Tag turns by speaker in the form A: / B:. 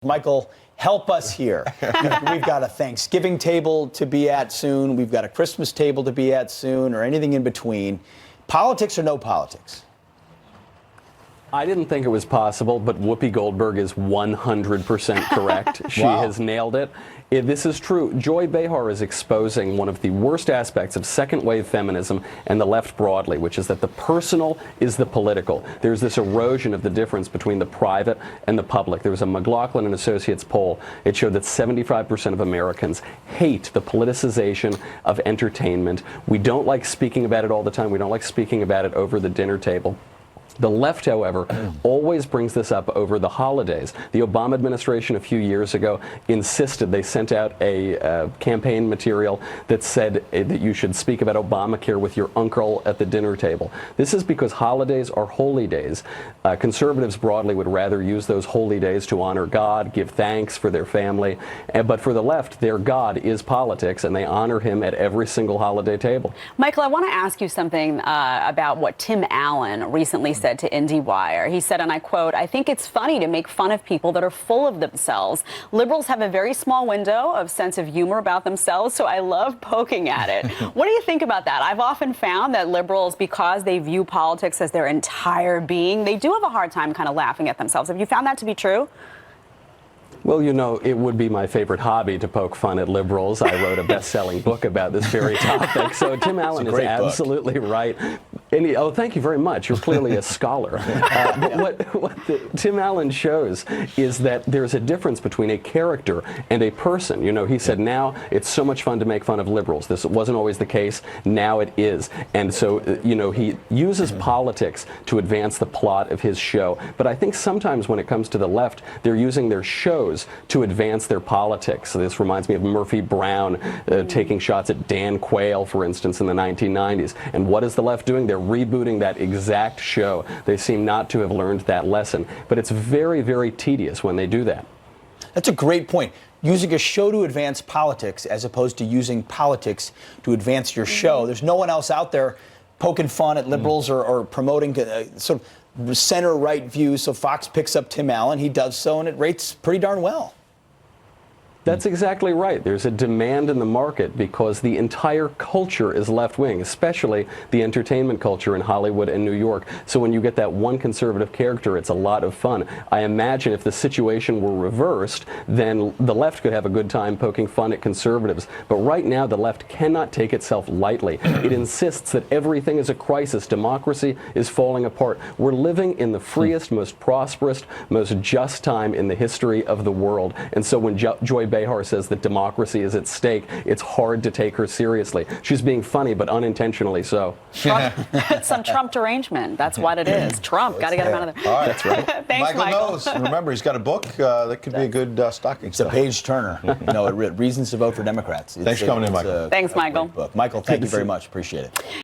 A: Michael, help us here. We've got a Thanksgiving table to be at soon. We've got a Christmas table to be at soon, or anything in between. Politics or no politics?
B: I didn't think it was possible, but Whoopi Goldberg is 100% correct. She has nailed it. This is true. Joy Behar is exposing one of the worst aspects of second-wave feminism and the left broadly, which is that the personal is the political. There's this erosion of the difference between the private and the public. There was a McLaughlin and Associates poll. It showed that 75% of Americans hate the politicization of entertainment. We don't like speaking about it all the time. We don't like speaking about it over the dinner table. The left, however, always brings this up over the holidays. The Obama administration a few years ago insisted, they sent out a campaign material that said that you should speak about Obamacare with your uncle at the dinner table. This is because holidays are holy days. Conservatives broadly would rather use those holy days to honor God, give thanks for their family. But for the left, their God is politics, and they honor him at every single holiday table.
C: Michael, I want to ask you something about what Tim Allen recently said to IndieWire. He said, and I quote, "I think it's funny to make fun of people that are full of themselves. Liberals have a very small window of sense of humor about themselves, so I love poking at it." What do you think about that? I've often found that liberals, because they view politics as their entire being, they do have a hard time kind of laughing at themselves. Have you found that to be true?
B: Well, you know, it would be my favorite hobby to poke fun at liberals. I wrote a best-selling book about this very topic. So Tim Allen is absolutely right. And oh, thank you very much. You're clearly a scholar. But what Tim Allen shows is that there's a difference between a character and a person. You know, he said now it's so much fun to make fun of liberals. This wasn't always the case. Now it is. And so, you know, he uses politics to advance the plot of his show. But I think sometimes when it comes to the left, they're using their shows to advance their politics. So this reminds me of Murphy Brown taking shots at Dan Quayle, for instance, in the 1990s. And what is the left doing? They're rebooting that exact show. They seem not to have learned that lesson. But it's very, very tedious when they do that.
A: That's a great point. Using a show to advance politics as opposed to using politics to advance your show. There's no one else out there poking fun at liberals or promoting sort of center-right views, so Fox picks up Tim Allen. He does so, and it rates pretty darn well.
B: That's exactly right. There's a demand in the market because the entire culture is left-wing, especially the entertainment culture in Hollywood and New York. So when you get that one conservative character, it's a lot of fun. I imagine if the situation were reversed, then the left could have a good time poking fun at conservatives. But right now, the left cannot take itself lightly. It insists that everything is a crisis. Democracy is falling apart. We're living in the freest, most prosperous, most just time in the history of the world. And so when Joy Behar says that democracy is at stake, it's hard to take her seriously. She's being funny, but unintentionally so.
C: Some Trump derangement. That's what it is. Trump. Got to get him out of there.
D: All right.
B: That's right.
C: Thanks,
D: Michael Knowles. Remember, he's got a book that could be a good stocking
A: It's a page-turner. You know, Reasons to Vote for Democrats.
D: Thanks for coming in, Michael.
C: Thanks, Michael.
A: Michael, thank you very much. Appreciate it.